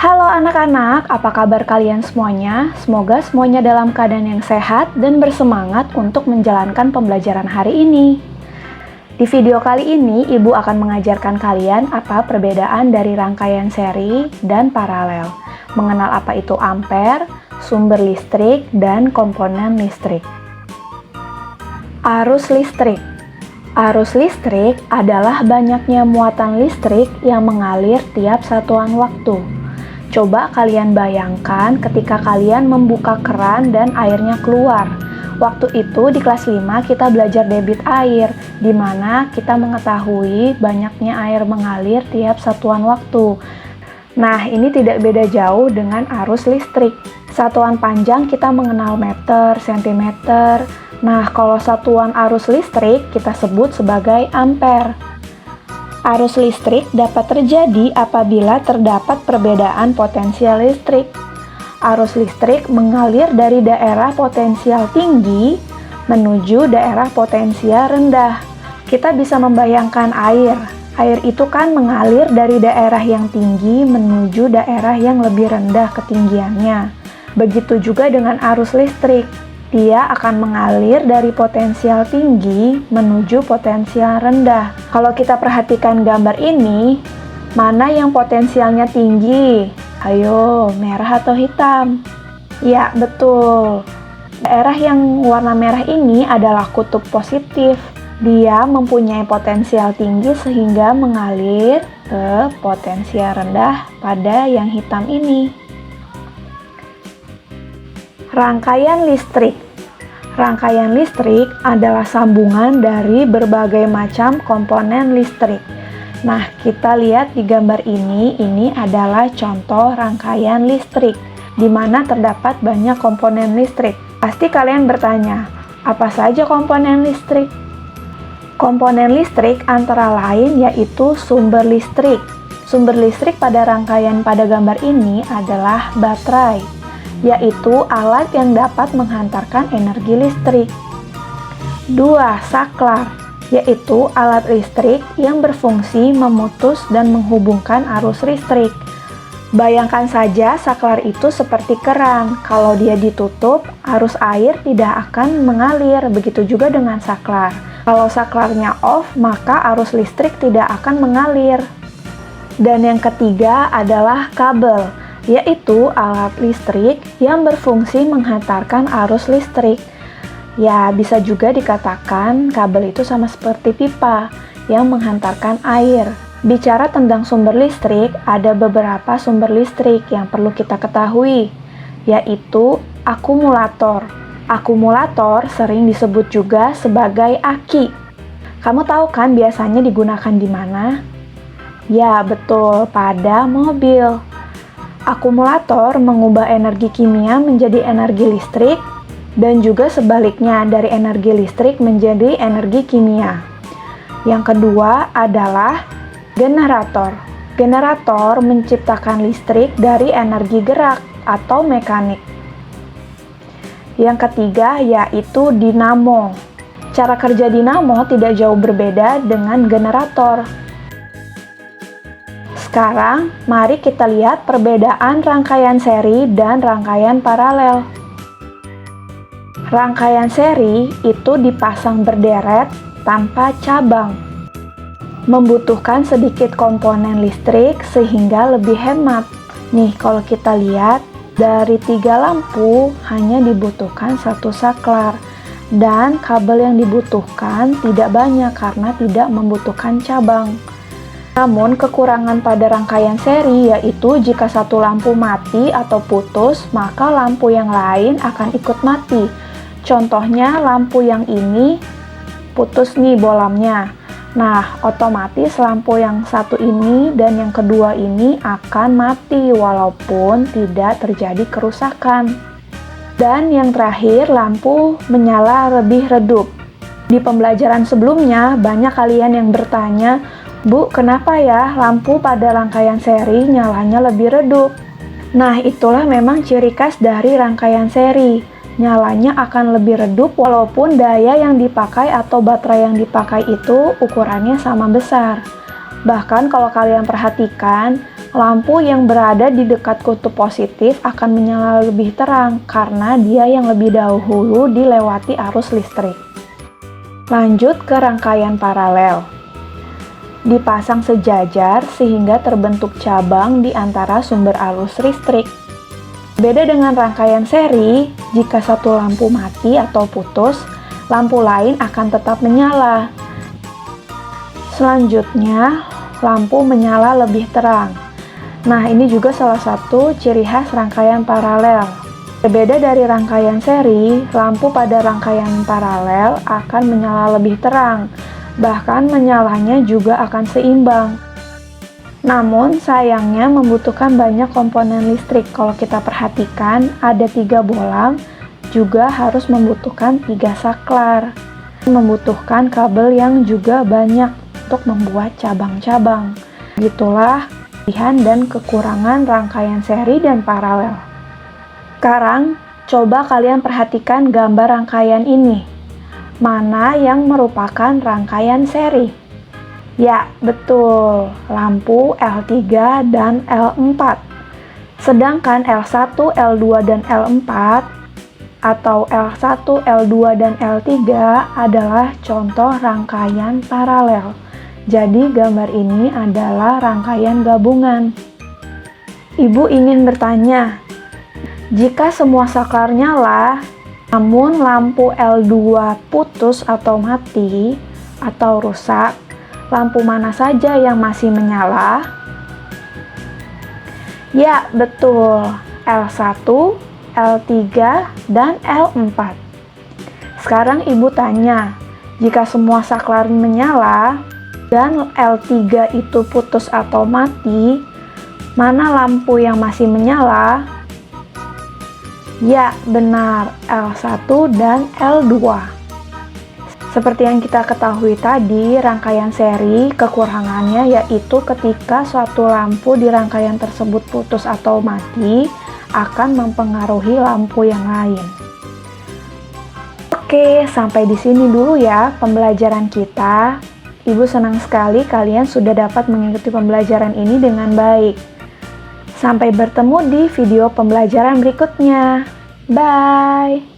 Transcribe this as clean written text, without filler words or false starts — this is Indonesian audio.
Halo anak-anak, apa kabar kalian semuanya? Semoga semuanya dalam keadaan yang sehat dan bersemangat untuk menjalankan pembelajaran hari ini. Di video kali ini, Ibu akan mengajarkan kalian apa perbedaan dari rangkaian seri dan paralel, mengenal apa itu ampere, sumber listrik, dan komponen listrik. Arus listrik. Arus listrik adalah banyaknya muatan listrik yang mengalir tiap satuan waktu. Coba kalian bayangkan ketika kalian membuka keran dan airnya keluar. Waktu itu di kelas 5 kita belajar debit air, di mana kita mengetahui banyaknya air mengalir tiap satuan waktu. Nah, ini tidak beda jauh dengan arus listrik. Satuan panjang kita mengenal meter, sentimeter. Nah, kalau satuan arus listrik kita sebut sebagai ampere. Arus listrik dapat terjadi apabila terdapat perbedaan potensial listrik. Arus listrik mengalir dari daerah potensial tinggi menuju daerah potensial rendah. Kita bisa membayangkan air. Air itu kan mengalir dari daerah yang tinggi menuju daerah yang lebih rendah ketinggiannya. Begitu juga dengan arus listrik. Dia akan mengalir dari potensial tinggi menuju potensial rendah. Kalau kita perhatikan gambar ini, mana yang potensialnya tinggi? Ayo, merah atau hitam? Ya, betul. Daerah yang warna merah ini adalah kutub positif. Dia mempunyai potensial tinggi sehingga mengalir ke potensial rendah pada yang hitam ini. Rangkaian listrik. Rangkaian listrik adalah sambungan dari berbagai macam komponen listrik. Nah, kita lihat di gambar ini adalah contoh rangkaian listrik, di mana terdapat banyak komponen listrik. Pasti kalian bertanya, apa saja komponen listrik? Komponen listrik antara lain yaitu sumber listrik. Sumber listrik pada rangkaian pada gambar ini adalah baterai, yaitu alat yang dapat menghantarkan energi listrik. 2. Saklar, yaitu alat listrik yang berfungsi memutus dan menghubungkan arus listrik. Bayangkan saja saklar itu seperti keran. Kalau dia ditutup, arus air tidak akan mengalir. Begitu juga dengan saklar. Kalau saklarnya off, maka arus listrik tidak akan mengalir. Dan yang ketiga adalah kabel, yaitu alat listrik yang berfungsi menghantarkan arus listrik. Ya, bisa juga dikatakan kabel itu sama seperti pipa yang menghantarkan air. Bicara tentang sumber listrik, ada beberapa sumber listrik yang perlu kita ketahui, yaitu akumulator. Akumulator sering disebut juga sebagai aki. Kamu tahu kan biasanya digunakan di mana? Ya, betul, pada mobil. Akumulator mengubah energi kimia menjadi energi listrik dan juga sebaliknya dari energi listrik menjadi energi kimia. Yang kedua adalah generator. Generator menciptakan listrik dari energi gerak atau mekanik. Yang ketiga yaitu dinamo. Cara kerja dinamo tidak jauh berbeda dengan generator. Sekarang, mari kita lihat perbedaan rangkaian seri dan rangkaian paralel. Rangkaian seri itu dipasang berderet tanpa cabang. Membutuhkan sedikit komponen listrik sehingga lebih hemat. Nih, kalau kita lihat, dari 3 lampu hanya dibutuhkan 1 saklar. Dan kabel yang dibutuhkan tidak banyak karena tidak membutuhkan cabang. Namun, kekurangan pada rangkaian seri yaitu jika satu lampu mati atau putus, maka lampu yang lain akan ikut mati. Contohnya, lampu yang ini putus nih bolamnya. Nah, otomatis lampu yang satu ini dan yang kedua ini akan mati walaupun tidak terjadi kerusakan. Dan yang terakhir, lampu menyala lebih redup. Di pembelajaran sebelumnya, banyak kalian yang bertanya, Bu, kenapa ya lampu pada rangkaian seri nyalanya lebih redup? Nah, itulah memang ciri khas dari rangkaian seri. Nyalanya akan lebih redup walaupun daya yang dipakai atau baterai yang dipakai itu ukurannya sama besar. Bahkan kalau kalian perhatikan, Lampu yang berada di dekat kutub positif akan menyala lebih terang karena dia yang lebih dahulu dilewati arus listrik. Lanjut ke rangkaian paralel. Dipasang sejajar sehingga terbentuk cabang di antara sumber arus listrik. Beda dengan rangkaian seri, jika satu lampu mati atau putus, lampu lain akan tetap menyala. Selanjutnya, lampu menyala lebih terang. Nah, ini juga salah satu ciri khas rangkaian paralel. Berbeda dari rangkaian seri, lampu pada rangkaian paralel akan menyala lebih terang, bahkan menyalanya juga akan seimbang. Namun, sayangnya membutuhkan banyak komponen listrik. Kalau kita perhatikan, ada 3 bolam, juga harus membutuhkan 3 saklar. Membutuhkan kabel yang juga banyak untuk membuat cabang-cabang. Itulah kelebihan dan kekurangan rangkaian seri dan paralel. Sekarang, coba kalian perhatikan gambar rangkaian ini. Mana yang merupakan rangkaian seri? Ya, betul, lampu L3 dan L4. Sedangkan L1, L2, dan L4 atau L1, L2, dan L3 adalah contoh rangkaian paralel. Jadi gambar ini adalah rangkaian gabungan. Ibu ingin bertanya, jika semua saklar nyala, namun lampu L2 putus atau mati atau rusak, lampu mana saja yang masih menyala? Ya, betul, L1, L3, dan L4. Sekarang ibu tanya, jika semua saklar menyala, dan L3 itu putus atau mati, mana lampu yang masih menyala? Ya, benar, L1 dan L2. Seperti yang kita ketahui tadi, rangkaian seri kekurangannya yaitu ketika suatu lampu di rangkaian tersebut putus atau mati, akan mempengaruhi lampu yang lain. Oke, sampai di sini dulu ya pembelajaran kita. Ibu senang sekali kalian sudah dapat mengikuti pembelajaran ini dengan baik. Sampai bertemu di video pembelajaran berikutnya. Bye!